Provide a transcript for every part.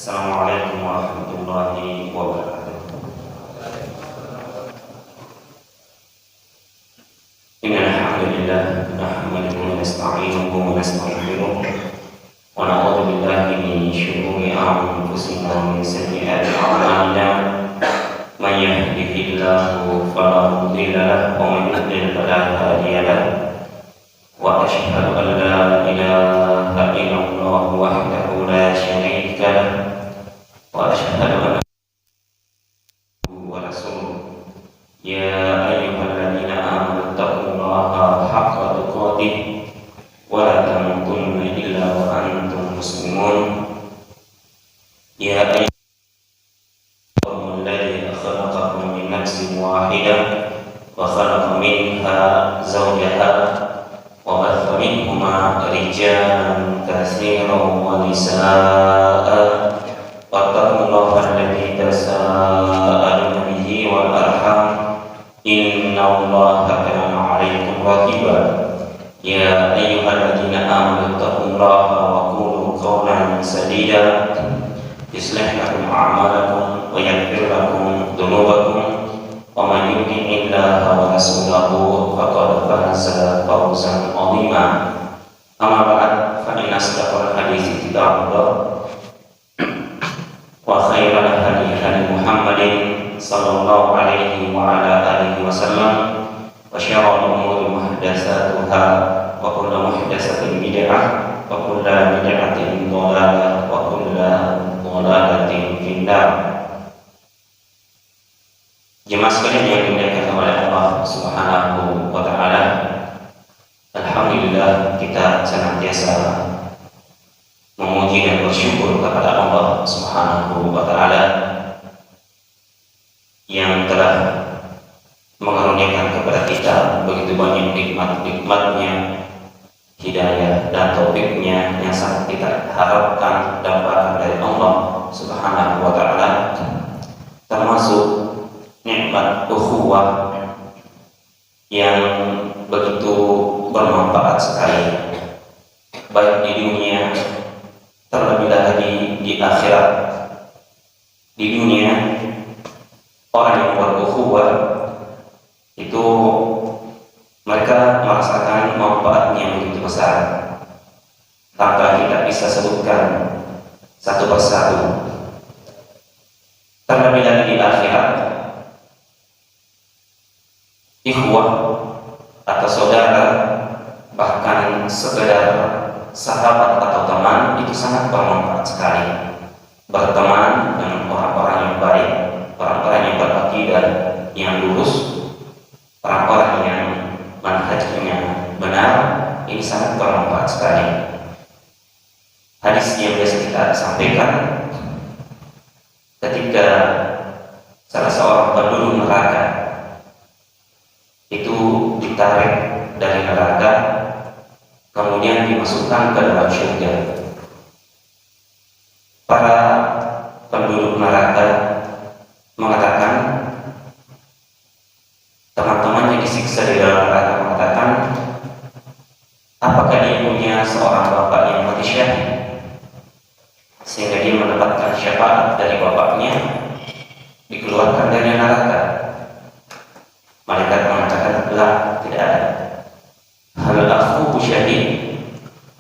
Assalamualaikum warahmatullahi wabarakatuh. Innal hamdalillah nahmaduhu wa nasta'inuhu wa nastaghfiruh wa na'udzu billahi min shururi anfusina wa min sayyiati a'malina. May yahdihillahu fala mudilla lahu wa man yudlil fala hadiya lahu. Wa asyhadu an la ilaha illallah wahdahu la syarika lahu wa asyhadu anna wa rasuluh. Ya ayyuhalladzina amanu taqullaha haqqa tuqatih wa la tamutunna illa wa antum muslimun. Ya ayyuhalladzina khalaqakum min nafsin wahidah wa khalaqa minha zawjaha wa batha minhuma rijalan katsiran wa nisaa'a wattaqullaha alladzi tasaaluna bihi wal arham innallaha kana 'alaykum raqiba. Ya ayyuhalladzina amanu taqullaha wa qulu qawlan sadida yuslih lakum a'malakum wa yaghfir lakum dhunubakum wa man yuti'illaha wa rasulahu faqad faza fawzan 'azima. Amma ba'd, fa inna asdaqal hadithi kitabullah wa khairal hadi hadi Muhammadin sallallahu alaihi wa ala alihi wasallam wa syarrul umuri muhdatsatuha wa kullu muhdatsatin bid'ah wa kullu bid'atin dhalalah wa kullu dhalalatin finnar. Jemaah sekalian yang dimuliakan oleh Allah Subhanahu wa taala, alhamdulillah kita senantiasa memuji dan bersyukur kepada Allah Subhanahu wa taala yang telah mengaruniakan kepada kita begitu banyak nikmat-nikmatnya, hidayah dan taufiknya yang sangat kita harapkan dapatkan dari Allah Subhanahu wa taala, termasuk nikmat ukhuwah yang begitu bermanfaat sekali baik di dunia terlebih lagi di akhirat. Di dunia orang yang berukhuwah itu mereka merasakan manfaatnya yang begitu besar tanpa kita bisa sebutkan satu persatu. Terlebih lagi di akhirat, ikhwah atau saudara, bahkan sekedar sahabat atau teman itu sangat bermanfaat sekali. Berteman dengan orang-orang yang baik, orang-orang yang berakidah yang lurus, orang-orang yang manhajnya benar, ini sangat bermanfaat sekali. Hadis yang biasa kita sampaikan, ketika salah seorang penduduk neraka itu ditarik dari neraka kemudian dimasukkan ke dalam surga. Para penduduk neraka mengatakan, teman-teman yang disiksa di dalam neraka mengatakan, apakah dia punya seorang bapak yang mati syahid sehingga dia mendapatkan syafaat dari bapaknya dikeluarkan dari neraka? Malaikat mengatakan, la, tidak ada. Hal akhuhu syahid,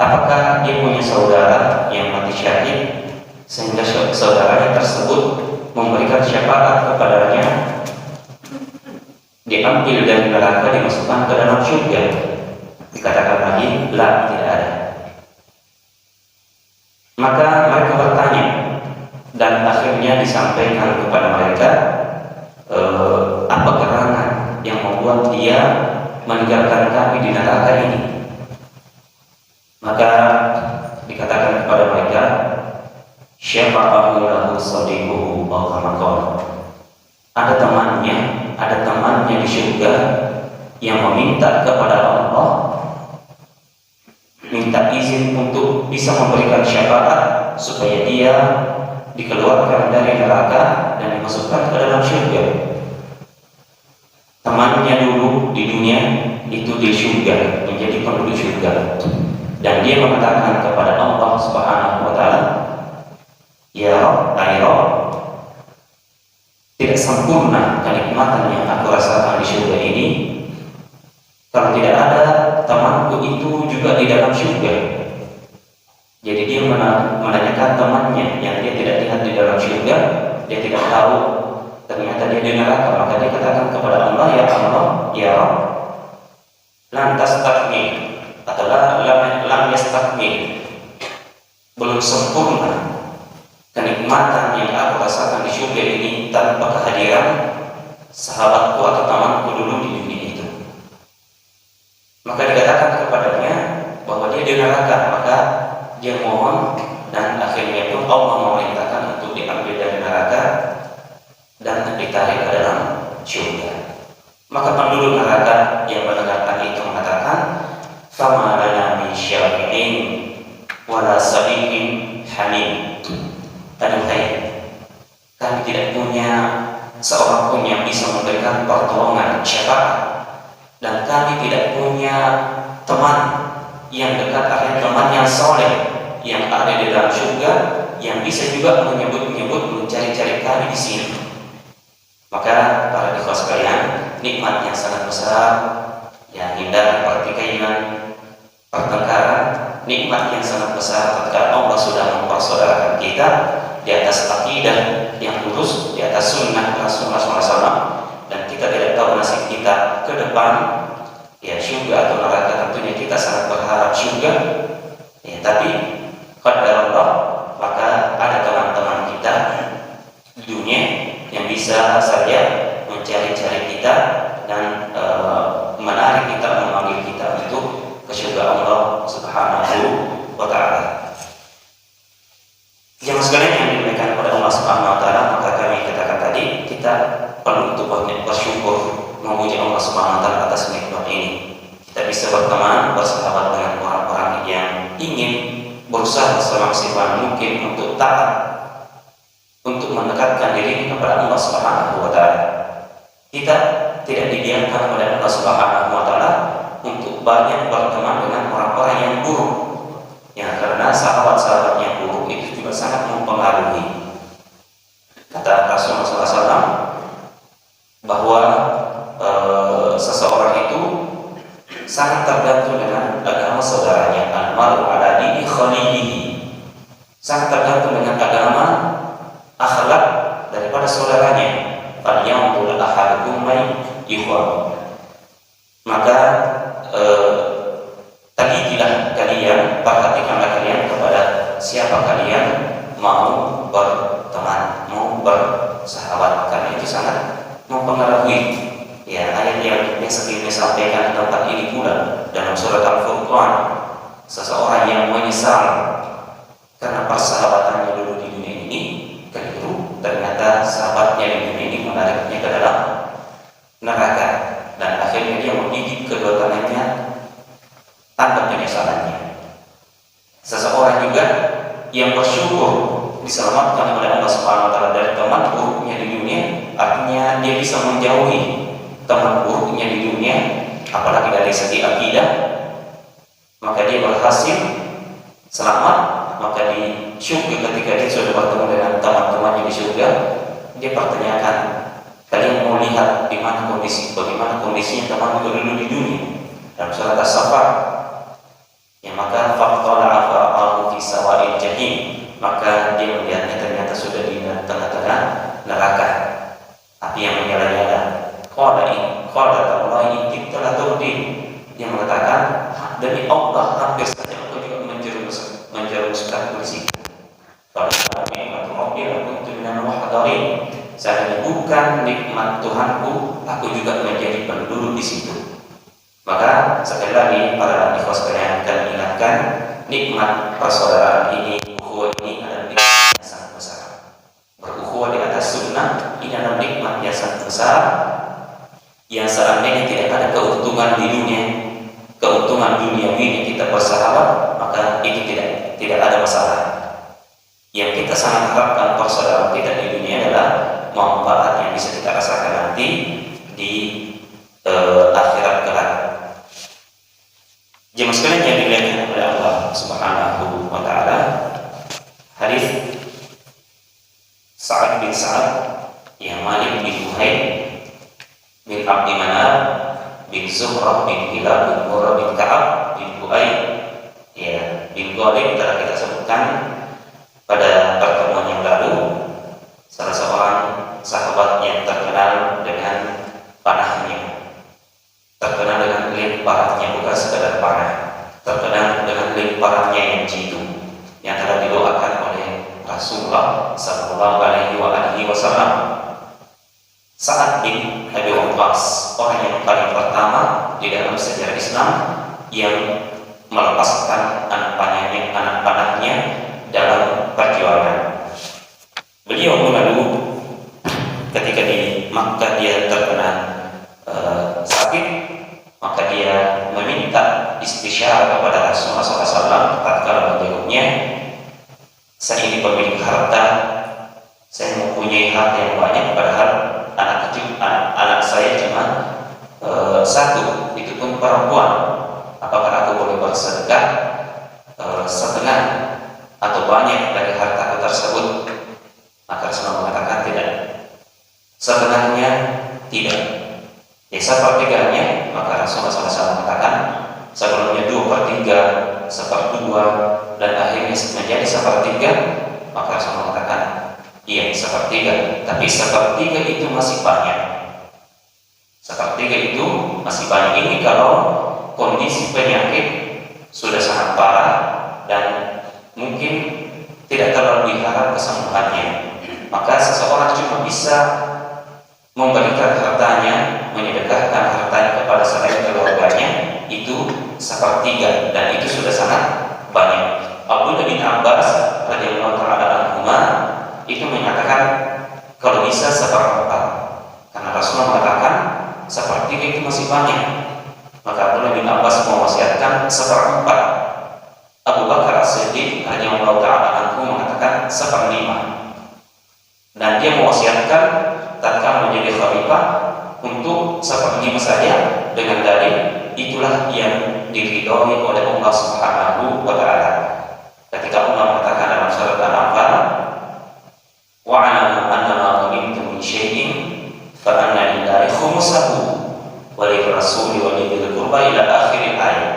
apakah dia punya saudara yang mati syahid sehingga saudaranya tersebut memberikan syafaat kepadanya, diambil dari neraka dimasukkan ke dalam surga? Dikatakan lagi, la, tidak ada. Maka mereka bertanya dan akhirnya disampaikan kepada mereka, apa gerangan yang membuat dia meninggalkan kami di neraka ini? Maka dikatakan kepada mereka, syafa'ahu lahu sadiquhu aw kama qala, ada temannya di surga yang meminta kepada Allah, minta izin untuk bisa memberikan syafaat supaya dia dikeluarkan dari neraka dan dimasukkan ke dalam surga. Temannya dulu di dunia itu di surga, menjadi penduduk surga, dan dia mengatakan kepada Allah Subhanahu wa taala, Ya Rob, hai Rob, tidak sempurna kenikmatan yang aku rasakan di surga ini kalau tidak ada temanku itu juga di dalam surga. Jadi dia menanyakan temannya yang dia tidak lihat di dalam surga, dia tidak tahu ternyata dia di neraka. Maka dia katakan kepada Allah, ya Allah, ya Rob, lam tastakmil atau lam yastakmil, belum sempurna kenikmatan yang aku rasakan di surga ini tanpa kehadiran sahabatku atau temanku dulu di dunia itu. Maka dikatakan kepadanya bahwa dia di neraka. Maka dia mohon, dan akhirnya pun Allah memerintahkan untuk diambil dari neraka dan ditarik ke dalam surga. Maka penduduk neraka yang mendengarkan itu mengatakan, fama lana min syafi'in wala sadiqin hamim. Aduhai, kami tidak punya seorang pun yang bisa memberikan pertolongan syafaat, dan kami tidak punya teman yang dekat, artinya teman yang soleh yang ada di dalam surga yang bisa juga menyebut-nyebut, mencari-cari kami di sini. Maka para ikhwas sekalian, nikmat yang sangat besar yang hindari pertikaian, pertengkaran, nikmat yang sangat besar ketika Allah sudah mempersaudarakan kita di atas akidah yang lurus, di atas sunnah Rasulullah SAW, dan kita tidak tahu nasib kita ke depan, ya syurga atau neraka. Tentunya kita sangat berharap syurga, ya, tapi qadar Allah, maka ada teman-teman kita di dunia yang bisa saja mencari-cari kita dan menarik kita, memanggil kita untuk ke surga Allah Subhanahu wa Ta'ala. Jemaah sekalian yang dimuliakan oleh Allah Subhanahu wa Ta'ala, maka kami katakan tadi, kita perlu untuk banyak bersyukur, memuji Allah Subhanahu wa Ta'ala atas nikmat ini. Kita bisa berteman, bersahabat dengan orang-orang yang ingin berusaha semaksimal mungkin untuk taat, untuk mendekatkan diri kepada Allah Subhanahu wa Ta'ala. Kita tidak dibiarkan oleh Allah Subhanahu wa Ta'ala untuk banyak berteman dengan orang-orang yang buruk, ya, karena sahabat-sahabat yang buruk itu juga sangat mempengaruhi. Kata Rasulullah SAW bahwa seseorang itu sangat tergantung dengan agama saudaranya. Al-mar'u ala dini khalilihi, sangat tergantung dengan agama, akhlak daripada saudaranya. Falyanzur ahadukum man yukhwa. Maka telitilah kalian, perhatikanlah kalian kepada siapa kalian mau berteman, mau bersahabat, karena itu sangat mempengaruhi. Ya, ayat yang biasa sampaikan di tempat ini pula dalam surat Al-Furqan, seseorang yang menyesal karena persahabatannya dulu di dunia ini keliru, ternyata sahabatnya di dunia ini menariknya ke dalam neraka, dan akhirnya dia menggigit kedua tangannya tanda penyesalannya. Seseorang juga yang bersyukur diselamatkan oleh Allah Subhanahu wa Ta'ala dari teman buruknya di dunia, artinya dia bisa menjauhi teman buruknya di dunia, apalagi dari segi akidah, maka dia berhasil selamat. Maka di surga, ketika dia sudah bertemu dengan teman-temannya di surga, dia pertanyakan, kalian mau lihat di mana bagaimana kondisinya temanku dulu di dunia, dalam surat As-Saffat. Ya, maka faqtala fa'ahu fi sawa'il jahim, maka dia melihatnya ternyata sudah di tengah-tengah neraka, api yang menyala-nyala. Qala tallahi in telah turdin, dia mengatakan, demi Allah hampir saja aku juga menjerumuskan kursi. Kalau nikmat Rabbi kuntu minal muhdarin, seandainya bukan nikmat Tuhanku, aku juga menjadi penduduk di situ. Maka sekali lagi para ikhwas sekalian, kami ingatkan, nikmat persaudaraan ini, ukhuwah ini adalah nikmat yang sangat besar. Berukhuwah di atas sunnah ini adalah nikmat yang sangat besar, yang seandainya tidak ada keuntungan di dunia, keuntungan duniawi ini kita bersahabat, maka itu tidak ada masalah. Yang kita sangat harapkan persaudaraan kita di dunia adalah manfaat yang bisa kita rasakan nanti di akhirat kelak. Jemaah sekalian yang dimuliakan oleh Allah Subhanahu wa Ta'ala, hadis Sa'ad bin Sa'ad, yang Malik bin Uhaid bin Abdi Manaf bin Zuhrah bin Hilal bin Murrah bin Ka'ab bin Bu'ay, ya, bin Ghalib telah kita sebutkan pada pertemuan yang lalu. Salah seorang sahabat yang terkenal dengan panahnya, terkenal dengan limpahannya, bukan sekadar panah, terkenal dengan limpahannya yang jitu, yang telah didoakan oleh Rasulullah Sallallahu Alaihi Wasallam. Sa'ad bin Abi Waqqas, orang yang paling pertama di dalam sejarah Islam yang melepaskan anak panahnya dalam perjuangan. Beliau mengaku ketika di Makkah dia terkena sakit, maka dia meminta istisyarah kepada Rasulullah SAW tatkala menjenguknya. Saya ini pemilik harta, saya mempunyai harta yang banyak, padahal anak saya cuma satu, itu pun perempuan. Apakah aku boleh bersedekah setengah atau banyak dari hartaku tersebut? Maka Rasulullah mengatakan tidak, setengahnya tidak, ya sepertiganya. Maka Rasulullah SAW mengatakan sebelumnya 2/3, 1/2, dan akhirnya menjadi 1/3. Maka Rasulullah mengatakan iya 1/3, tapi 1/3 itu masih banyak. 1/3 itu masih banyak. Ini kalau kondisi penyakit sudah sangat parah dan mungkin tidak terlalu diharap kesembuhannya, maka seseorang cuma bisa memberikan hartanya, menyedekahkan hartanya kepada selain keluarganya, itu 1/3, dan itu sudah sangat banyak. Abdullah bin Abbas radhiyallahu ta'ala anhuma itu menyatakan kalau bisa 1/4, karena Rasulullah mengatakan 1/3 itu masih banyak. Maka Abdullah bin Abbas mewasiatkan 1/4. Abu Bakar As-Siddiq radhiyallahu ta'ala anhu mengatakan 1/5, dan dia mewasiatkan tatkala menjadi khalifah untuk 1/5 saja, dengan dalil itulah yang diridhoi oleh Allah Subhanahu wa ta'ala. Ketika Umar mengatakan dalam surat Al-Anfal, wa'alamu anna ma ghanimtum min syai'in fa anna lillahi khumsahu wa lirrasuli wa lidhil qurba ila akhir ayat.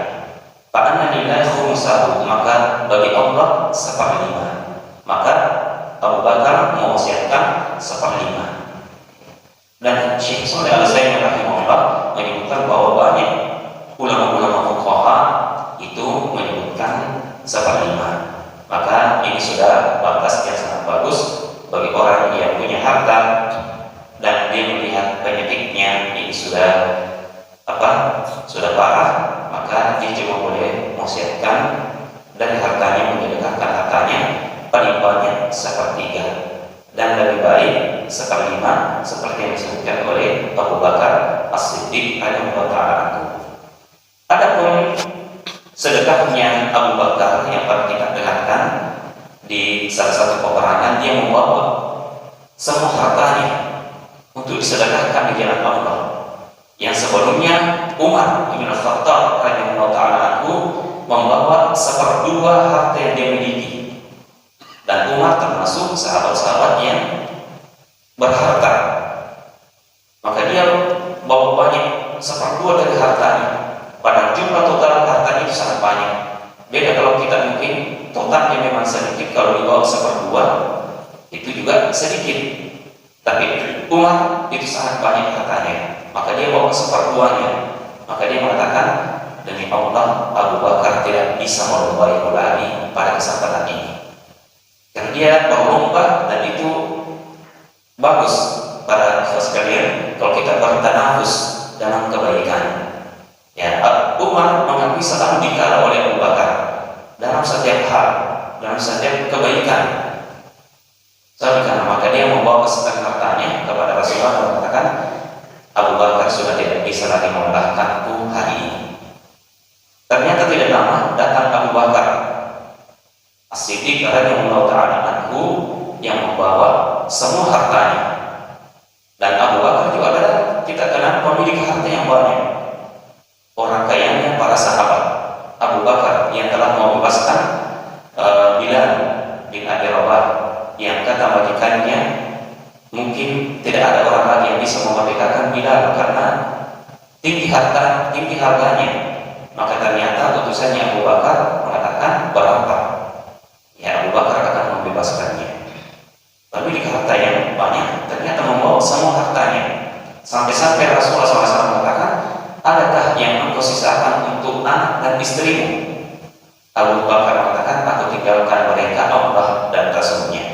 Fa anna lillahi khumsahu, maka bagi Allah 1/5. Maka Abu Bakar mewasiatkan 1/5. Dan Syekh Shalih Al-Utsaimin rahimahullah menyebutkan bahwa banyak ulama-ulama fuqaha itu menyebutkan 1/5. Maka ini sudah batas yang sangat bagus bagi orang yang punya harta dan dia melihat penyakitnya ini sudah parah, maka dia cuma boleh mewasiatkan dari hartanya, menyedekahkan hartanya paling banyak 1/3, dan lebih baik 1/5 seperti yang disebutkan oleh Abu Bakar As-Siddiq radhiyallahu ta'ala anhu. Adapun sedekahnya Abu Bakar yang pernah kita dengarkan di salah satu peperangan, dia membawa semua hartanya untuk disedekahkan di jalan Allah. Yang sebelumnya Umar bin Khattab radhiyallahu ta'ala anhu membawa 1/2 harta yang dia miliki, dan Umar termasuk sahabat-sahabat yang berharta, maka dia bawa banyak 1/2 dari hartanya. Pada jumlah total hartanya itu sangat banyak. Beda kalau kita mungkin totalnya memang sedikit, kalau dibawa 1/2 itu juga sedikit, tapi Umar itu sangat banyak hartanya, maka dia bawa 1/2-nya. Maka dia mengatakan, demi Allah, Abu Bakar tidak bisa melombai lagi pada kesempatan ini. Dan dia berlomba, dan itu bagus para ikhwas sekalian kalau kita bertanafus dalam kebaikan. Ya, Umar mengakui selalu dikala oleh Abu Bakar dalam setiap hal, dalam setiap kebaikan. Karena maka dia membawa setengah hartanya kepada Rasulullah dan mengatakan, Abu Bakar sudah tidak bisa lagi melembahkanku hari ini. Ternyata tidak lama datang Abu Bakar As-Siddiq radhiyallahu ta'ala anhu yang membawa semua hartanya. Dan Abu Bakar juga adalah kita kenal pemilik harta yang banyak, orang kayanya para sahabat. Abu Bakar yang telah membebaskan Bilal bin Abi Rabah, yang kata majikannya mungkin tidak ada orang lagi yang bisa memerdekakan Bilal karena tinggi harta, tinggi harganya. Maka ternyata utusannya Abu Bakar mengatakan berapa? Ya, Abu Bakar akan membebaskannya. Tapi di harta yang banyak ternyata membawa semua hartanya. Sampai-sampai Rasulullah SAW mengatakan, adakah yang engkau sisakan untuk anak dan istrimu? Abu Bakar mengatakan, aku tinggalkan mereka Allah dan Rasulnya.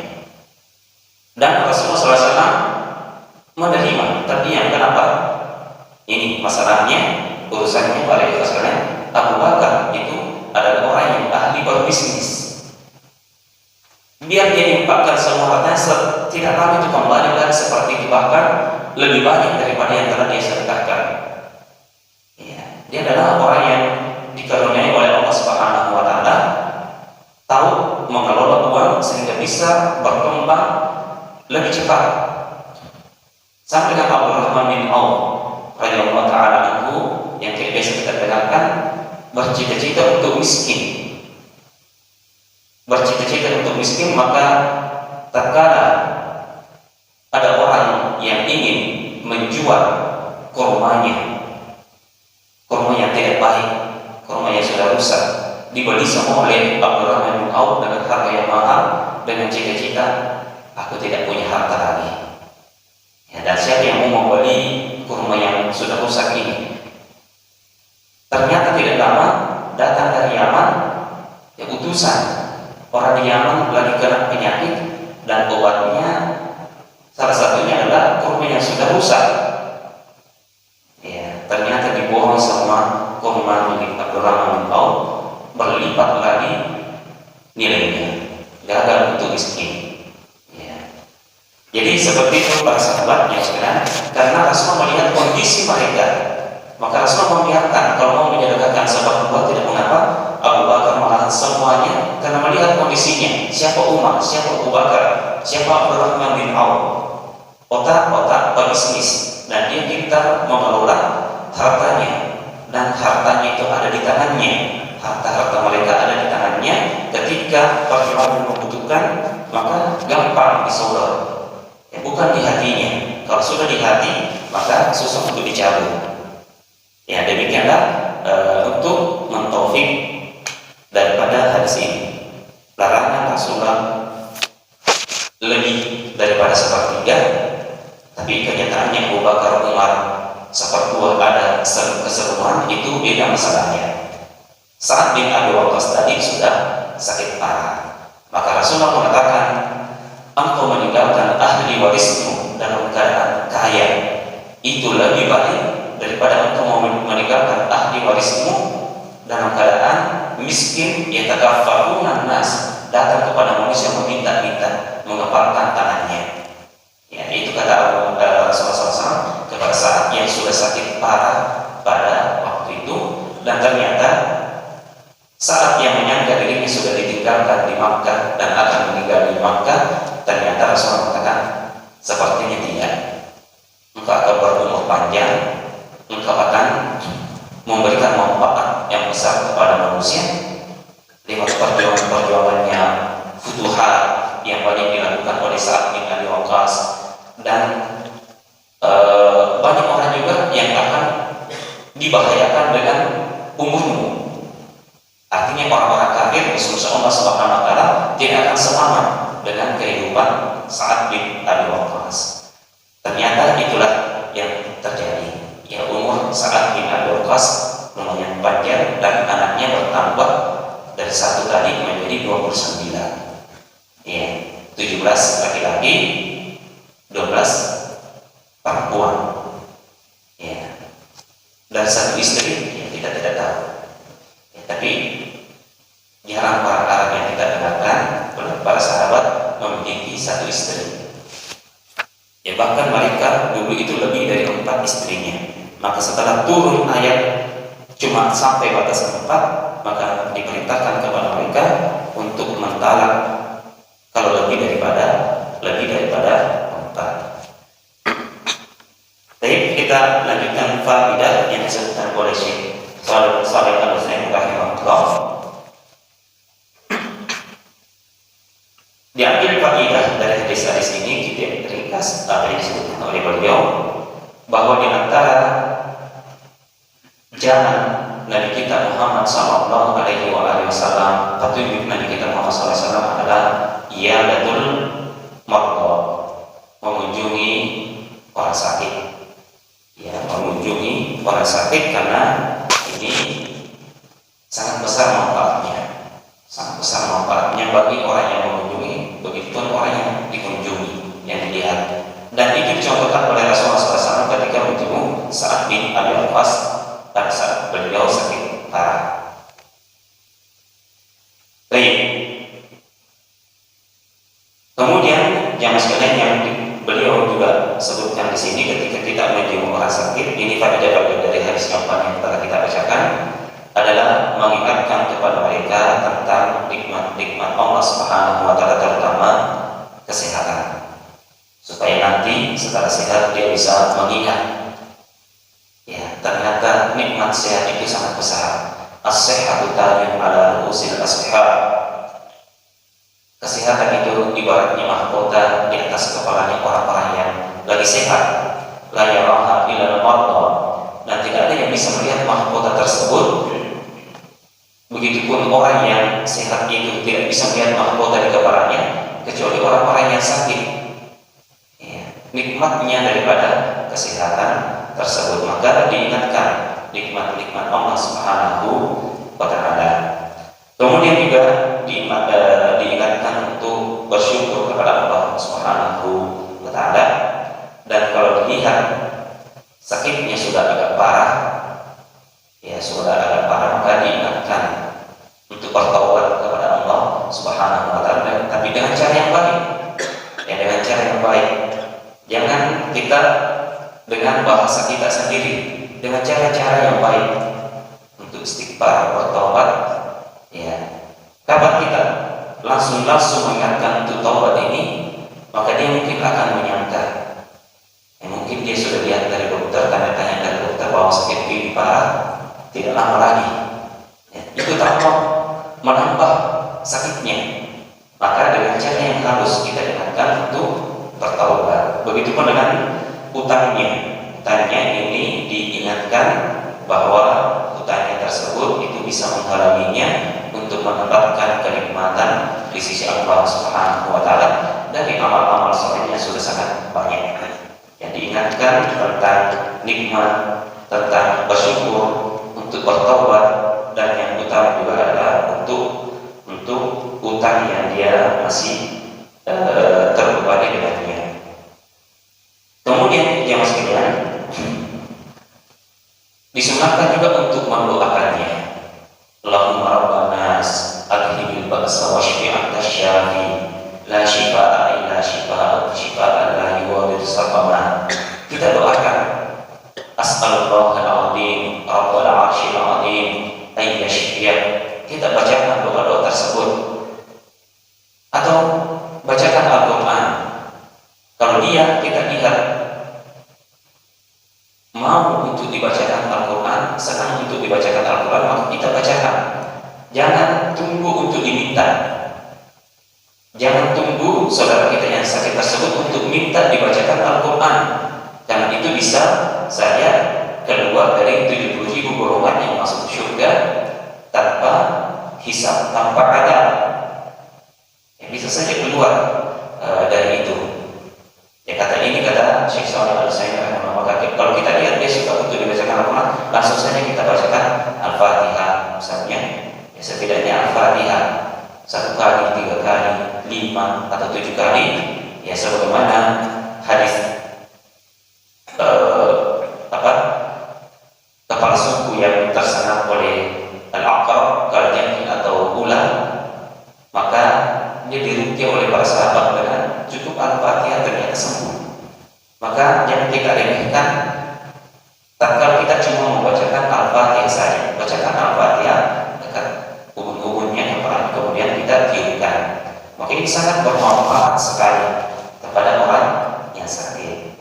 Dan Rasulullah SAW menerima. Tapi yang kenapa? Ini masalahnya, urusannya pada ikhlasnya. Abu Bakar itu adalah orang yang ahli berbisnis. Biar dia infakkan semua hartanya, tidak lama itu kembali lagi seperti itu, bahkan lebih banyak daripada yang telah dia sedekahkan. Ya, dia adalah orang yang dikaruniai oleh Allah Subhanahu wa Ta'ala, tahu mengelola uang sehingga bisa berkembang lebih cepat. Sampai dengan Abdurrahman bin Auf radhiyallahu ta'ala anhu yang biasa kita dengarkan, bercita-cita untuk miskin. Bercita-cita untuk miskin, maka tatkala ada orang yang ingin menjual kurmanya, kurma yang tidak baik, kurma yang sudah rusak, dibeli semua oleh Abdurrahman bin Auf dengan harga yang mahal, dengan cita-cita aku tidak punya harta lagi. Ya, dan siapa yang mau membeli kurma yang sudah rusak ini? Ternyata tidak lama datang dari Yaman ya utusan. Orang di Yaman lagi kena penyakit dan obatnya salah satunya adalah kurma yang sudah rusak. Ya, ternyata dibohong sama kurma milik Abdurrahman bin Auf, berlipat lagi nilainya, gagal untuk miskin. Ya. Jadi seperti itu para sahabat yang sebenarnya, karena Rasulullah melihat kondisi mereka, maka Rasulullah membiarkan kalau mau menyedekahkan sahabat dua tidak mengapa. Abu Bakar menahan semuanya karena melihat kondisinya. Siapa Umar, siapa Abu Bakar, siapa Abdurrahman bin Auf, otak-otak pebisnis, dan dia pintar mengelola hartanya, dan hartanya itu ada di tangannya. Harta-harta mereka ada di tangannya. Ketika perjuangan membutuhkan, maka gampang disodor. Ya, bukan di hatinya. Kalau sudah di hati, maka susah untuk dicabut. Ya, demikianlah untuk mentaufik daripada hadis ini. Larangan Rasulullah lebih daripada sepertiga, tapi kenyataannya Abu Bakar, Umar, sepertua ada keseruan, itu beda masalahnya. Sa'ad bin Abi Waqqas tadi sudah sakit parah, maka Rasulullah mengatakan, engkau meninggalkan ahli warismu dalam keadaan kaya, itu lebih baik daripada engkau meninggalkan ahli warismu dalam keadaan miskin. Yatakaffaruna nas, datang kepada manusia meminta-minta, mengepalkan tangannya. Ya, itu kata Rasulullah SAW kepada Sa'ad yang sudah sakit parah pada waktu itu. Dan ternyata saat yang menyangka dirinya sudah ditinggalkan di Makkah dan akan meninggal di Makkah, ternyata Rasulullah mengatakan, sepertinya tidak. Engkau akan berumur panjang, engkau akan memberikan manfaat yang besar kepada manusia lewat perjuangannya, futuhat yang banyak dilakukan oleh Sa'ad bin Abi Waqqas, dan banyak orang juga yang akan dibahayakan dengan umurmu. Artinya orang-orang kafir musuh Allah Subhanahu wa Ta'ala tidak akan selamat dengan kehidupan Sa'ad bin Abi Waqqas. Ternyata itulah yang terjadi. Ya, umur Sa'ad bin Abi Waqqas lumayan panjang dan anaknya bertambah dari satu tadi menjadi 29. Ya, 17 laki-laki, 12 perempuan. Ya. Dan satu istri ya, kita tidak tahu. Ya, tapi jarang para Arab yang kita dengarkan para sahabat memiliki satu istri. Ya, bahkan mereka dulu itu lebih dari 4 istrinya. Maka setelah turun ayat cuma sampai batas 4, maka diperintahkan kepada mereka untuk mentalak kalau lebih daripada 4. Baik, kita lanjutkan faidah yang disebutkan oleh Syekh Shalih Al-Utsaimin rahimahullah. Diambil faidah dari hadis-hadis ini, kita ringkas apa yang disebutkan oleh beliau bahwa di antara jalan Nabi kita Muhammad sallallahu alaihi wasallam, petunjuk Nabi kita Muhammad sallallahu alaihi wasallam adalah iyadatul mardha, mengunjungi orang sakit. Ya, mengunjungi orang sakit karena ini sangat besar manfaatnya. Sangat besar manfaatnya bagi orang yang mengunjungi, begitupun orang yang dikunjungi, yang dilihat. Dan itu dicontohkan oleh Rasulullah SAW ketika menjenguk Sa'ad bin Abi Waqqas pada saat beliau sakit parah. Baik. Kemudian yang sekalian yang beliau juga sebutkan di sini ketika kita menjenguk orang sakit, ini faedah dari hadis yang telah kita bacakan adalah mengingatkan kepada mereka tentang nikmat-nikmat Allah Subhanahu wa taala, terutama kesehatan. Supaya nanti setelah sehat dia bisa mengingat, ya, ternyata nikmat sehat itu sangat besar. As-sihhatu tajun ala ru'usil ashab. Kesehatan itu ibaratnya mahkota di atas kepalanya orang-orang yang lagi sehat. La yaraha illa al-marda, dan tidak ada yang bisa melihat mahkota tersebut. Begitupun orang yang sehat itu tidak bisa melihat mahkota di kepalanya kecuali orang-orang yang sakit. Ya, nikmatnya daripada kesehatan tersebut, maka diingatkan nikmat-nikmat Allah Subhanahu wa taala. Kemudian juga diingatkan untuk bersyukur kepada Allah Subhanahu wa taala. Dan kalau dilihat sakitnya sudah agak parah, ya sudah agak parah, maka diingatkan untuk bertaubat kepada Allah Subhanahu wa taala, tapi dengan cara yang baik. Ya, dengan cara yang baik. Jangan kita dengan bahasa kita sendiri, dengan cara-cara yang baik untuk istighfar, bertaubat. Ya, kapan kita langsung mengingatkan untuk taubat ini, maka dia mungkin akan menyangka, ya, mungkin dia sudah lihat dari dokter, tanya-tanya dari dokter bahwa sakit ini parah, tidak lama lagi, ya, itu tambah menambah sakitnya. Maka dengan cara yang halus kita ingatkan untuk bertaubat. Begitupun dengan utangnya ini diingatkan bahwa utangnya tersebut itu bisa menghalanginya untuk mendapatkan kenikmatan di sisi Allah Subhanahu wa taala dari amal-amal solehnya sudah sangat banyak. Yang diingatkan tentang nikmat, tentang bersyukur, untuk bertaubat, dan yang utama juga adalah untuk utang yang dia masih terbebani dengannya. Kemudian yang sekalian, disunahkan juga untuk mendoakannya. Allahumma rabban nas adhibil ba'sa washfi anta syafi la shifaa illa shifaa la yughadiru saqama. Kita doakan as'alullahal azim rabbal arsyil azim ay yashfiyak. Kita bacakan doa-doa tersebut atau bacakan Al-Quran. Kalau kita lihat mau untuk dibacakan Al-Quran, senang untuk dibacakan Al-Quran, maka kita bacakan. Jangan tunggu untuk diminta. Jangan tunggu saudara kita yang sakit tersebut untuk minta dibacakan Al-Quran, karena itu bisa saja keluar dari 70.000 golongan yang masuk surga tanpa hisab, tanpa adab. Bisa saja keluar dari itu. Ya, kata Syekh Shalih Al-Utsaimin, kalau kita lihat dia suka untuk dibacakan Al-Quran, langsung saja kita bacakan Al-Fatihah misalnya. Ya, setidaknya Al-Fatihah 1 kali, 3 kali, 5 atau 7 kali. Ya, sebagaimana hadis kepala suku yang tersengat oleh Al-Aqrab, Al-Jami atau ular, maka dia diruqyah oleh para sahabat dengan cukup Al-Fatihah, ternyata sembuh. Maka jangan kita remehkan tatkala kita cuma membacakan Al-Fatihah saja. Bacakan Al-Fatihah dekat ubun-ubunnya, kemudian kita tiupkan. Maka ini sangat bermanfaat sekali kepada orang yang sakit.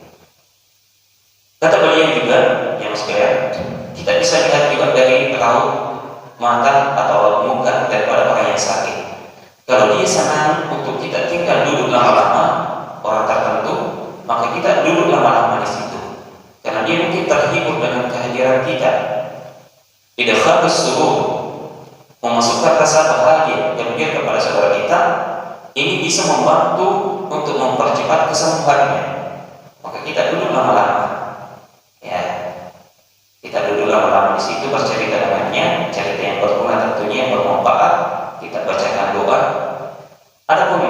Kata beliau juga, yang sekalian, kita bisa lihat juga dari raut mata atau muka daripada orang yang sakit. Kalau dia senang untuk kita tinggal duduk lama-lama, orang tertentu, maka kita duduk lama-lama di situ, karena dia mungkin terhibur dengan kehadiran kita. Idkhalus surur, memasukkan rasa bahagia, gembira kepada saudara kita, ini bisa membantu untuk mempercepat kesembuhannya. Maka kita duduk lama-lama, ya, kita duduk lama-lama di situ, bercerita dengannya, cerita yang berguna tentunya, yang bermanfaat. Kita bacakan doa. Ada pun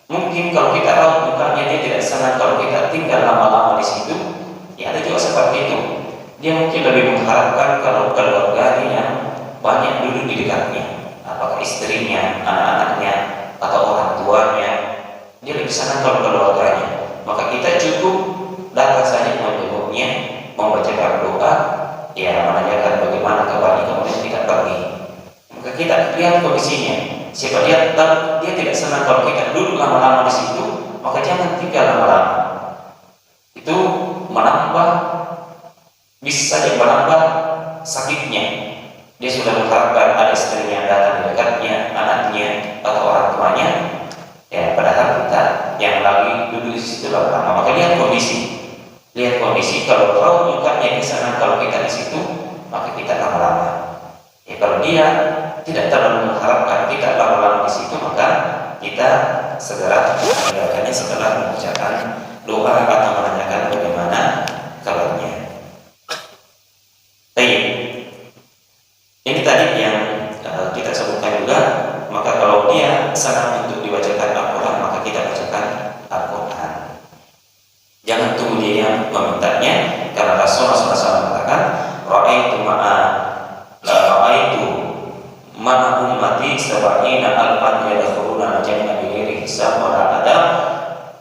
mungkin kalau kita rawat lukanya dia tidak senang kalau kita tinggal lama-lama di situ, ya ada juga seperti itu. Dia mungkin lebih mengharapkan kalau keluarganya banyak duduk di dekatnya, apakah istrinya, anak-anaknya, atau orang tuanya. Dia lebih senang kalau keluarganya. Maka kita cukup datang saja menjenguknya, membacakan doa, ya menanyakan bagaimana kabarnya, kemudian kita pergi. Maka kita lihat kondisinya. Siapa dia tahu dia tidak senang kalau kita duduk lama-lama di situ, maka jangan tinggal lama-lama. Itu menambah, bisa saja menambah sakitnya. Dia sudah mengharapkan ada istrinya datang di dekatnya, anaknya atau orang tuanya, ya padahal kita yang lagi duduk di situ lama-lama. Maka lihat kondisi. Kalau raut mukanya di sana, kalau kita di situ, maka kita lama-lama. Ya kalau dia tidak terlalu mengharapkan kita lama-lama di situ, maka kita segera meninggalkannya setelah mengucapkan doa atau menanyakan bagaimana kabarnya. Baik. Ini tadi yang kita sebutkan juga. Maka kalau dia senang untuk dibacakan Al-Quran, maka kita bacakan Al-Quran. Jangan tunggu dia memintanya, karena Rasulullah SAW mengatakan, Ra'aitu mana ummati sab'ina alfan yadkhuluna al-jannah bighairi hisab wa la adab,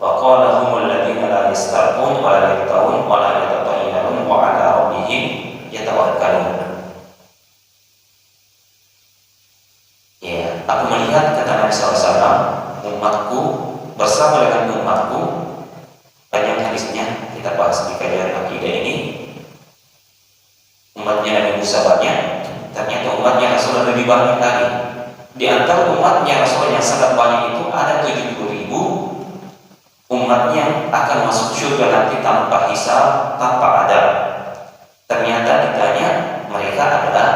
wa qala humul ladzina la yastarqun wa la yaktawun wa la yatatayyarun wa ala rabbihim yatawakkalun. Ya, aku melihat, kata Nabi SAW, umatku bersama dengan umatku, banyak hadisnya kita bahas di kajian akidah ini. Umatnya Nabi Musa banyak, ternyata umatnya Rasulullah lebih banyak lagi. Di antara umatnya Rasulullah yang sangat banyak itu ada 70.000 umat yang akan masuk surga nanti tanpa hisab, tanpa adab. Ternyata ditanya, mereka adalah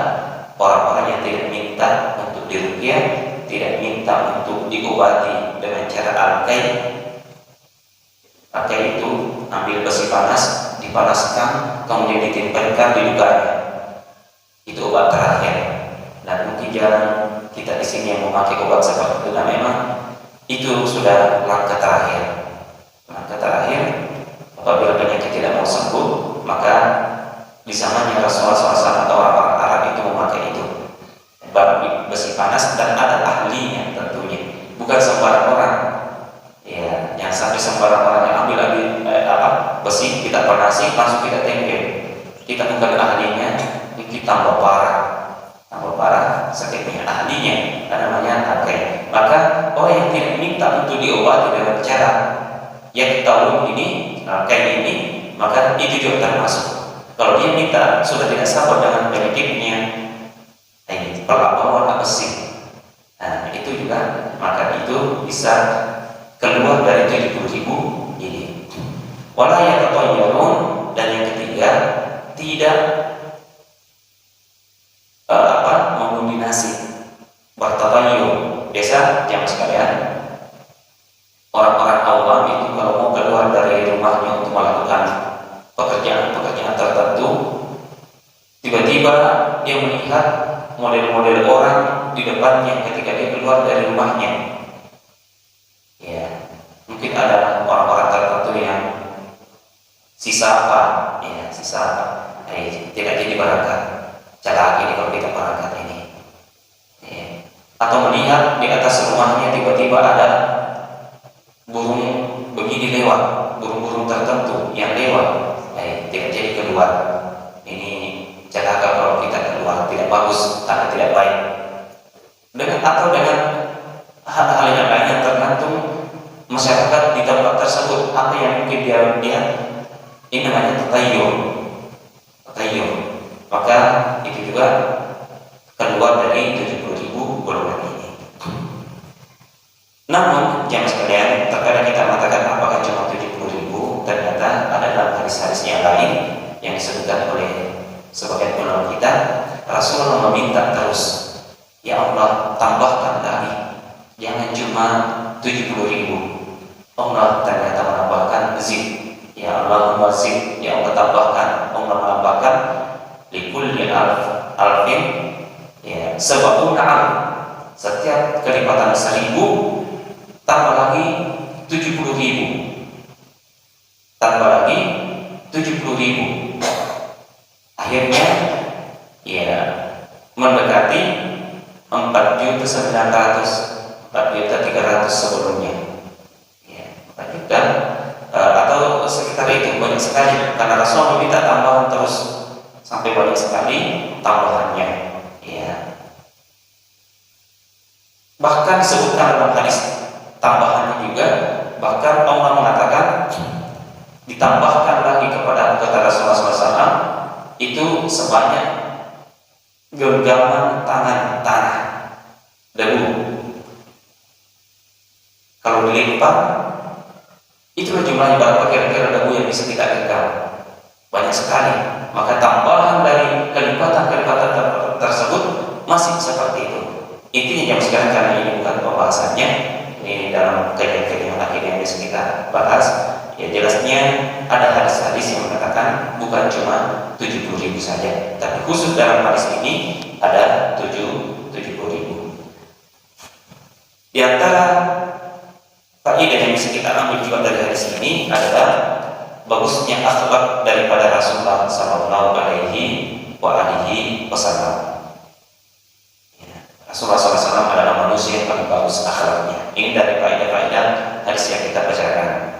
orang-orang yang tidak minta untuk diruqyah, tidak minta untuk diobati dengan cara al-kai. Al-kai itu ambil besi panas, dipanaskan, kemudian ditimpelkan di lukanya. Itu obat terakhir. Dan mungkin jarang kita di sini yang memakai obat seperti itu. Dan memang itu sudah langkah terakhir. Langkah terakhir, apabila penyakit tidak mau sembuh, maka di zamannya Rasulullah SAW atau orang-orang Arab itu memakai itu, besi panas, dan ada ahlinya tentunya, bukan sembarang orang. Ya, yang sampai sembarang orang yang ambil besi, kita panasi, langsung kita tempel. Kita bukan ahlinya, kita tambah parah sakitnya. Ahlinya, namanya pakai. Maka orang yang tidak minta untuk diobati dengan cara yang tahu ini, kayak ini, maka itu juga termasuk. Kalau dia minta sudah tidak sabar dengan penyakitnya, perlakuan besi, nah itu juga, maka itu bisa keluar dari 70.000 ini. Wala yatatayyarun, dan yang ketiga, tidak mengombinasi, bertatayyur. Biasa jamaah sekalian, orang-orang awam itu kalau mau keluar dari rumahnya untuk melakukan pekerjaan tertentu, tiba-tiba dia melihat model-model orang di depannya ketika dia keluar dari rumahnya. Ya, mungkin ada orang-orang tertentu yang sisa apa, tidak jadi berangkat. Cara ini kalau kita berangkat ini, ya. Atau melihat di atas rumahnya tiba-tiba ada burung begini lewat, burung-burung tertentu yang lewat, tidak jadi keluar. Ini cara kalau kita keluar tidak bagus, karena tidak baik. Atau dengan hal-hal yang lain yang tergantung masyarakat di tempat tersebut, apa yang mungkin dia lihat, ini namanya tatayyur. Maka itu juga keluar dari 70.000 golongan ini. Namun jamaah sekalian, terkadang kita mengatakan apakah cuma 70.000 tadi yang disebutkan oleh sebagian ulama kita, Rasulullah meminta terus, ya Allah tambahkan lagi, jangan cuma 70.000. Allah ternyata menambahkan zid, ya Allah zid, ya Allah tambahkan. Allah menambahkan likulli alfin ya sab'una alf, setiap kelipatan 1.000 tambah lagi 70.000, tambah lagi 70.000. Akhirnya ya mendekati 4.900.000, 4.300.000 sebelumnya ya, 4 juta atau sekitar itu, banyak sekali karena Rasulullah meminta tambahan terus sampai banyak sekali tambahannya ya. Bahkan disebutkan dalam hadis tambahannya juga, bahkan Allah mengatakan ditambahkan lagi kepada kata Rasulullah SAW itu sebanyak genggaman tanah debu. Kalau dilipat itulah jumlahnya, berapa kira-kira debu yang bisa kita genggam, banyak sekali. Maka tambahan dari kelipatan-kelipatan tersebut masih seperti itu. Intinya jam sekarang, karena ini bukan pembahasannya, ini dalam kajian-kajian akhir yang bisa kita bahas. Ya jelasnya ada hadis-hadis yang mengatakan bukan cuma 70.000 saja, tapi khusus dalam hadis ini ada 70.000. Di antara faedah yang bisa kita ambil juga dari hadis ini adalah bagusnya akhlak daripada Rasulullah Sallallahu Alaihi Wasallam. Rasulullah SAW adalah manusia yang paling bagus akhlaknya. Ini dari faedah-faedah hadis yang kita bacakan.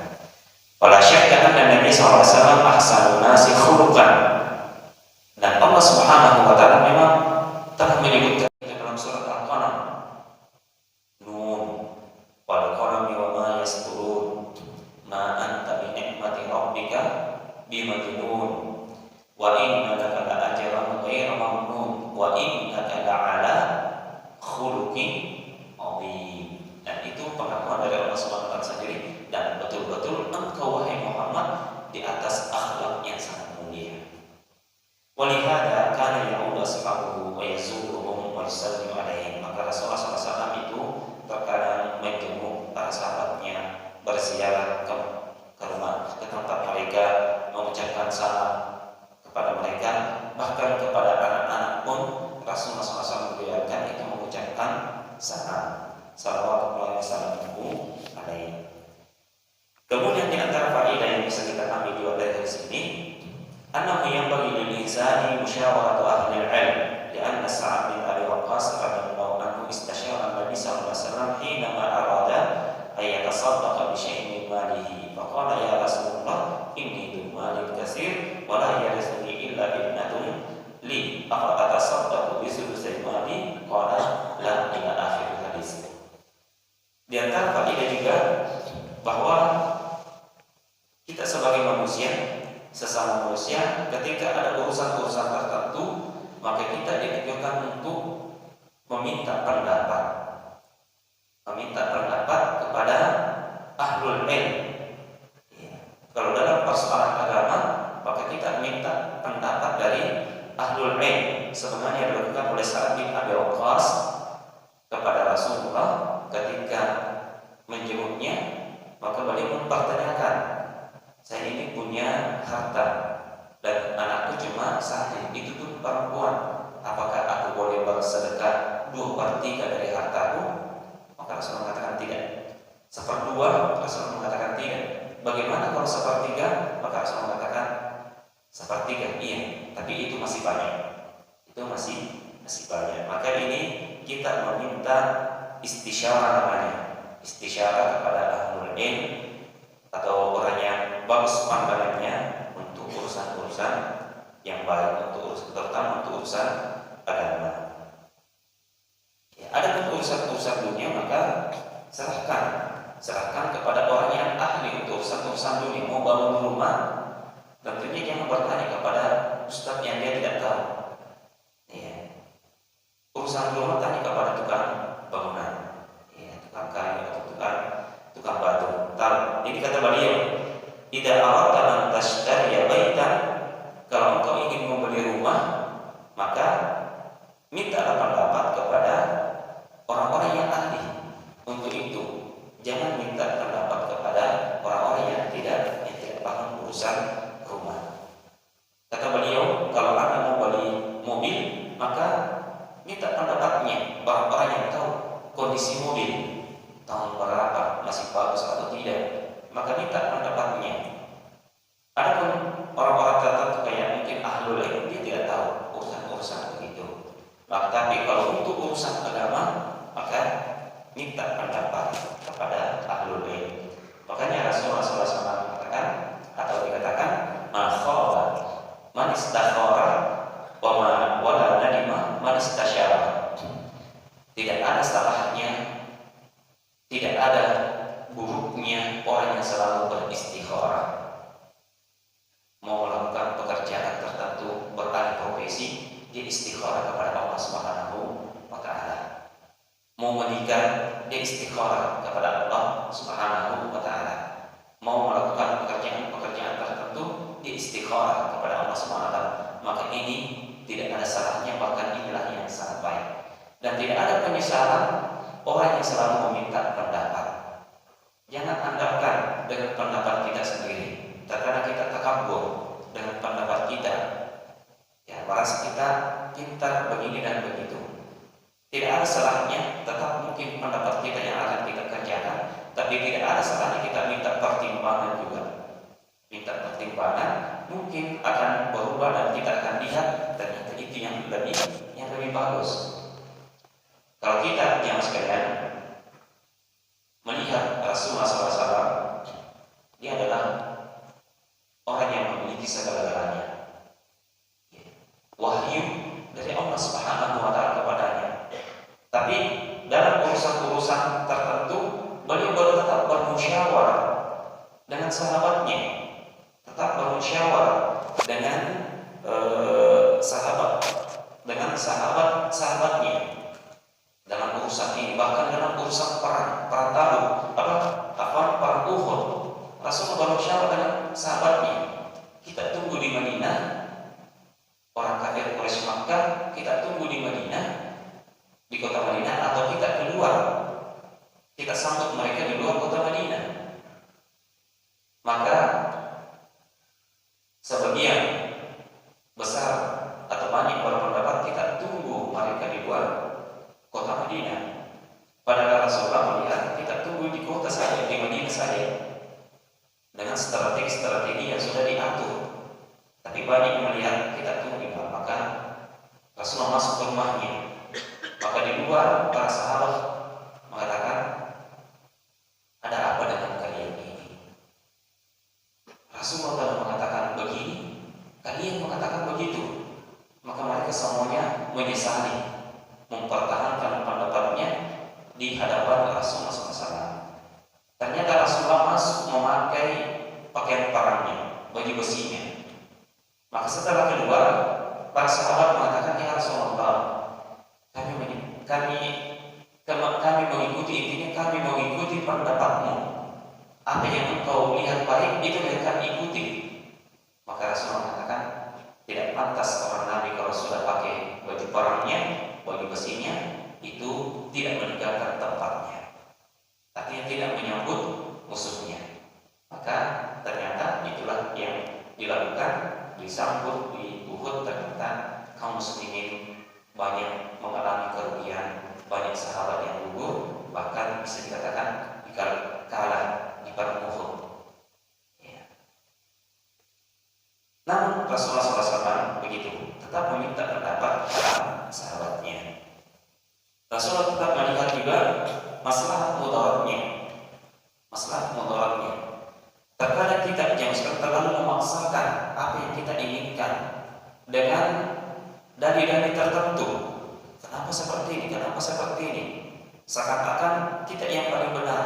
Wala syakka anna Nabi SAW ahsanun nasi khuluqan, dan Allah Subhanahu wa taala memang telah menyebutkan dalam surat Al-Qalam, Nun wal qalami wa ma yasturun ma anta bi ni'mati rabbika bimajnun wa innaka la ajran ghayra mamnun wa innaka la'ala khuluqin azim. Dan itu pengakuan dari Allah Subhanahu wa taala sendiri, dan betul-betul engkau wahai Muhammad di atas akhlak yang sangat mulia. Walihada kana ya'udu ashabuhu wa yazuruhum wa yusallimu alaihim. Maka Rasulullah SAW itu terkadang menjenguk para sahabatnya, berziarah ke rumah, ke tempat mereka, mengucapkan salam kepada mereka. Bahkan kepada anak-anak pun Rasulullah SAW membiarkan itu mengucapkan salam, salawatullahi wassalamuhu alaihi. Kemudian di antara faedah yang bisa kita ambil juga dari sini, annahu yanbaghi lil insani musyawaratu ahli al-'ilm, li'anna Sa'ad bin Abi Waqqas radhiyallahu anhu istasyara Nabi sallallahu alaihi wasallam hina ma arada ay yatasaddaqa bi syai'in min malihi, faqala ya Rasulullah inni dhu malin katsir wa la yarithuni illa ibnatun li afa atasaddaqu bi sulusi mali, qala la, ila akhir hadis. Di antara faedah juga bahwa kita sebagai manusia, sesama manusia, ketika ada urusan-urusan tertentu, maka kita dianjurkan untuk meminta pendapat kepada ahlul ilm. Kalau dalam persoalan agama, maka kita minta pendapat dari ahlul ilm, sebagaimana yang dilakukan oleh Sa'ad bin Abi Waqqas kepada Rasulullah ketika menjenguknya. Maka beliau mempertanyakan, saya ini punya harta dan anakku cuma satu, itu pun perempuan, apakah aku boleh bersedekah 2/3 dari hartaku? Maka Rasulullah mengatakan tidak. 1/2, Rasulullah mengatakan tidak. Bagaimana kalau 1/3? Maka Rasulullah mengatakan 1/3, iya, tapi itu masih banyak. Itu masih banyak. Maka ini kita meminta istisyarah namanya. Istisyarah kepada ahlul ilm atau orang yang bagus pandangannya untuk urusan-urusan yang baik, terutama untuk urusan agama. Ya, ada urusan-urusan dunia, maka serahkan kepada orang yang ahli untuk urusan dunia. Mau bangun rumah, tentunya jangan bertanya kepada ustaz yang dia tidak tahu. Ya. Urusan rumah tanya kepada tukang bangunan, ya, tukang kayu atau tukang batu. Ini kata beliau, idza aradta an tashtariya baitan urusan rumah. Kata beliau, kalau Anda mau beli mobil, maka minta pendapatnya orang-orang yang tahu kondisi mobil, tahun berapa, masih bagus atau tidak, maka minta pendapatnya. Adapun orang-orang tertentu kayak mungkin ahlul ilm, dia tidak tahu urusan-urusan begitu. Maka tapi kalau untuk urusan agama, maka minta pendapat kepada ahlul ilm. Makanya Rasulullah SAW mengatakan atau dikatakan, ma khaba man istakhara wa la nadima man istasyara. Tidak ada salahnya, tidak ada buruknya orang yang selalu beristikharah. Mau melakukan pekerjaan tertentu, beralih profesi, dia istikharah kepada Allah Subhanahu wa Ta'ala. Mau menikah, dia istikharah kepada Allah Subhanahu wa Ta'ala. Mau melakukan pekerjaan tertentu, dia istikharah kepada Allah Subhanahu wa Ta'ala. Maka ini tidak ada salahnya, bahkan inilah yang sangat baik. Dan tidak ada penyesalan orang yang selalu meminta pendapat. Jangan andalkan dengan pendapat kita sendiri. Terkadang kita takabur dengan pendapat kita. Ya, merasa kita pintar begini dan begitu. Tidak ada salahnya, tetap mungkin pendapat kita yang akan kita kerjakan, tapi tidak ada salahnya kita minta pertimbangan juga. Minta pertimbangan, mungkin akan berubah dan kita akan lihat ternyata itu yang lebih bagus. Kalau kita yang sekalian melihat Rasulullah SAW, dia adalah orang yang memiliki segala-galanya. Wahyu dari Allah Subhanahu wa Ta'ala kepadanya. Tapi dalam urusan-urusan tertentu, beliau tetap bermusyawarah dengan sahabatnya, tetap bermusyawarah dengan sahabatnya dalam urusan ini. Bahkan dalam urusan perang Uhud, Rasulullah bermusyawarah dengan sahabatnya. Kita tunggu di Madinah, orang kafir Quraisy Makkah, kita tunggu di Madinah, di kota Madinah, atau kita keluar, kita sambut mereka di luar kota Madinah. Maka sebagian besar atau banyak berpendapat kita tunggu mereka di luar kota Madinah. Padahal Rasulullah melihat kita tunggu di kota saja, di Madinah saja, dengan strategi yang sudah diatur. Tapi banyak melihat kita tunggu di luar. Maka Rasulullah masuk ke rumahnya. Maka di luar para sahabat mengatakan, ada apa dengan kalian ini? Rasulullah mengatakan begini, kalian mengatakan begitu. Maka mereka semuanya menyesali, mempertahankan pendapatnya di hadapan Rasulullah SAW. Ternyata Rasulullah masuk memakai pakaian perangnya, baju besinya. Maka setelah keluar, para sahabat mengatakan, ya Rasulullah, kami mengikuti, intinya kami mengikuti pendapatmu. Apa yang engkau lihat baik, itu yang kami ikuti. Maka Rasulullah mengatakan, tidak pantas orang Nabi kalau sudah pakai baju perangnya, baju besinya, itu tidak meninggalkan tempatnya, artinya tidak menyambut musuhnya. Maka ternyata itulah yang dilakukan, disambut di Uhud. Ternyata kaum muslimin banyak mengalami kerugian, banyak sahabat yang gugur, bahkan bisa dikatakan kalah di perang Uhud. Ya. Namun Rasulullah SAW begitu, tetap meminta pendapat para sahabatnya. Rasulullah tetap melihat juga masalah mudaratnya. Terkadang kita jangan terlalu memaksakan apa yang kita inginkan dengan dalil-dalil tertentu. Kenapa seperti ini? Seakan-akan kita yang paling benar.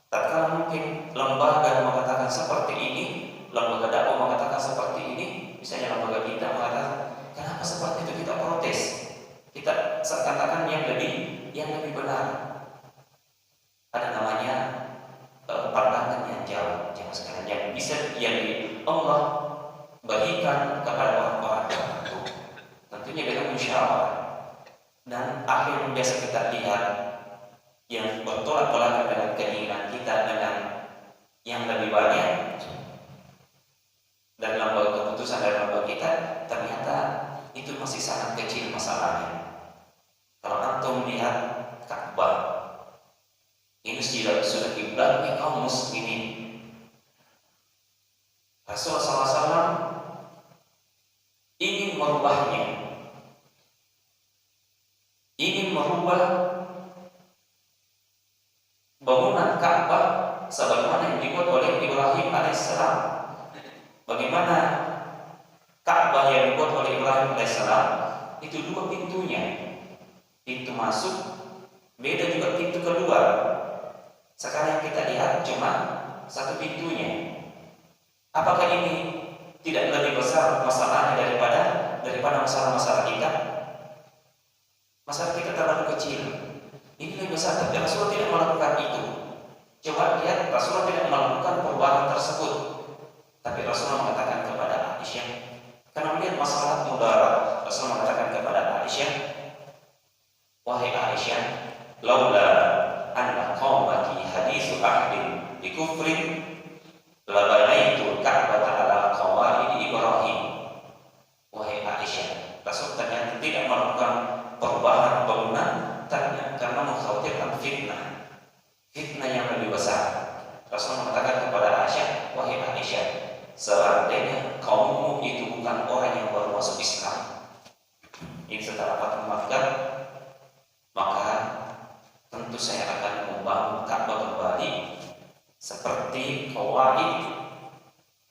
Tatkala mungkin lembaga mengatakan seperti ini, lembaga dakwah mengatakan seperti ini, misalnya lembaga kita mengatakan, kenapa seperti itu, kita protes. Kita seakan-akan yang lebih benar. Ada namanya pandangan yang jauh, jangan sekalian, yang bisa Allah berikan kepada orang-orang tertentu, tentunya dengan musyawarah. Dan apa yang biasa kita lihat yang bertolak belakang dengan keinginan kita, dengan yang lebih banyak, keputusan dari lembaga kita, ternyata itu masih sangat kecil masalahnya. Kalau antum melihat Ka'bah, ini sudah kiblatnya kaum muslimin. Rasulullah SAW ingin merubahnya, ingin merubah bangunan Ka'bah sebagaimana yang dibuat oleh Ibrahim alaihissalam. Bagaimana Ka'bah yang dibuat oleh Ibrahim alaihissalam itu dua pintunya, pintu masuk beda juga pintu kedua. Sekarang kita lihat cuma satu pintunya. Apakah ini tidak lebih besar masalahnya daripada masalah-masalah kita? Masalah kita terlalu kecil. Ini lebih besar, tapi Rasulullah tidak melakukan itu. Coba lihat, Rasulullah tidak melakukan perubahan tersebut. Tapi Rasulullah mengatakan kepada Aisyah, karena melihat masalah mudarat, Rasulullah mengatakan kepada Aisyah, wahai Aisyah, laula anna qaumaki haditsu ahdin bi kufrin la banaitu Ka'bata ala qawaid Ibrahim. Wahai Aisyah, Rasul ternyata tidak melakukan perubahan bangunan karena mengkhawatirkan fitnah yang lebih besar. Rasul mengatakan kepada Aisyah, wahai Aisyah, seandainya kaummu itu bukan orang yang baru masuk Islam, ini setelah Fathu Makkah, maka tentu saya akan membangun Ka'bah kembali seperti qawaid,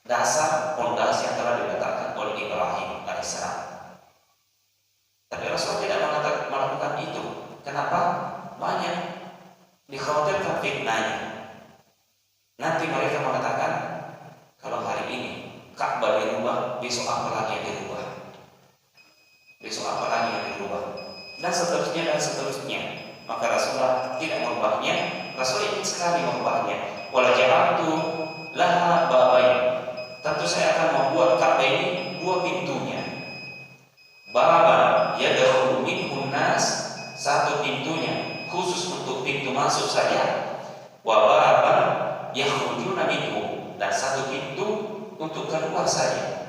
dasar pondasi yang telah diletakkan oleh Ibrahim alaihissalam. Tapi Rasul tidak melakukan itu. Kenapa? Banyak dikhawatirkan fitnahnya. Nanti mereka mengatakan, kalau hari ini Ka'bah dirubah, besok apa lagi yang dirubah? Besok apa lagi yang dirubah? Dan seterusnya dan seterusnya. Maka Rasulullah tidak merubahnya. Rasulullah ingin sekali merubahnya. Wala ja'altu laha babain. Tentu saya akan membuat Ka'bah ini dua pintunya. Baba yadkhulu minhun nas, satu pintunya khusus untuk pintu masuk saja. Wa baba yakhrujuna minhu, dan satu pintu untuk keluar saja.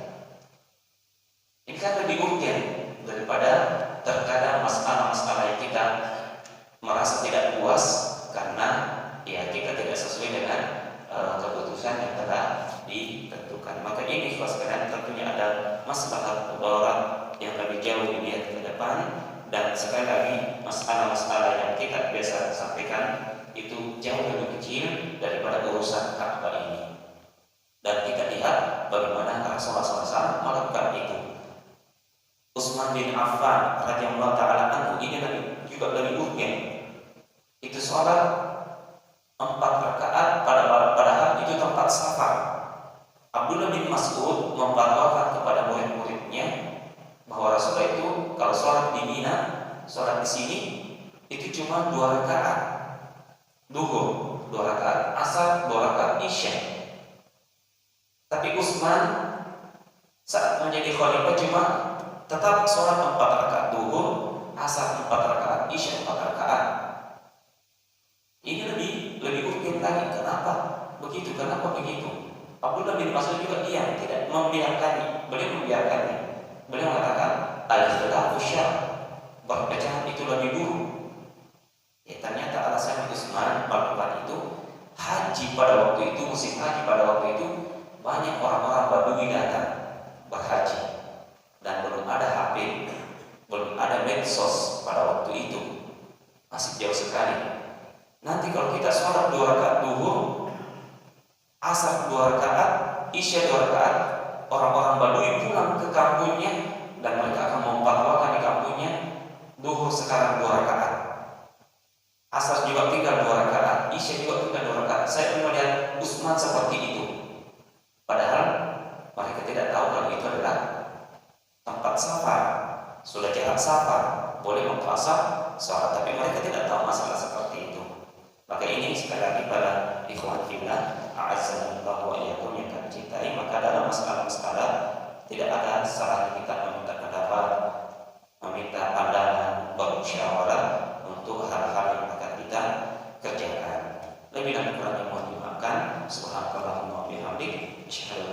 Ini kan lebih urgen daripada terkadang masalah-masalah yang kita merasa tidak puas karena ya kita tidak sesuai dengan keputusan yang telah ditentukan. Maka ini sekalian tentunya ada masalah mudarat yang lebih jauh dilihat ke depan, dan sekali lagi masalah-masalah yang kita biasa sampaikan itu jauh lebih kecil daripada urusan Ka'bah ini. Dan kita lihat bagaimana Rasulullah SAW melakukan itu. Utsman bin Affan radhiyallahu taala anhu ini juga lebih urgen. Itu sholat 4 rakaat padahal itu tempat safar. Abdullah bin Mas'ud memfatwakan kepada murid-muridnya bahwa Rasulullah itu kalau sholat di Mina, sholat di sini itu cuma 2 rakaat duhur, 2 rakaat asar, 2 rakaat isya. Tapi Utsman saat menjadi khalifah cuma tetap sholat 4 rakaat duhur, asar 4 rakaat, isya 4 rakaat. Ini lebih urgen lagi. Kenapa begitu? Kenapa begitu? Abdullah bin Mas'ud juga dia tidak membiarkannya. Beliau membiarkannya. Beliau mengatakan al-khilafu syarr, perpecahan itu lebih buruk. Ya, ternyata alasan Utsman melakukan itu, haji pada waktu itu, musim haji pada waktu itu banyak orang-orang Badui datang berhaji, dan belum ada HP, belum ada medsos pada waktu itu, masih jauh sekali. Nanti kalau kita sholat 2 rakaat duhur, asar 2 rakaat, isya 2 rakaat, orang-orang Badui pulang ke kampungnya dan mereka akan memfatwakan di kampungnya duhur sekarang 2 rakaat, asar juga tinggal 2 rakaat, isya juga tinggal 2 rakaat. Saya melihat Utsman seperti itu. Padahal mereka tidak tahu kalau itu adalah tempat safar, sudah jarak safar, boleh mempuasa sholat, tapi mereka tidak tahu masalah seperti itu. Maka ini sekali lagi para ikhwan fillah, a'azzallahu wa iyyakum yang kami cintai, maka dalam masalah-masalah tidak ada salahnya kita meminta pendapat, meminta pandangan, bermusyawarah untuk hal-hal yang akan kita kerjakan. Lebih dan kurangnya mohon dimaafkan. Subhanallahumma wa bihamdihi, asyhadu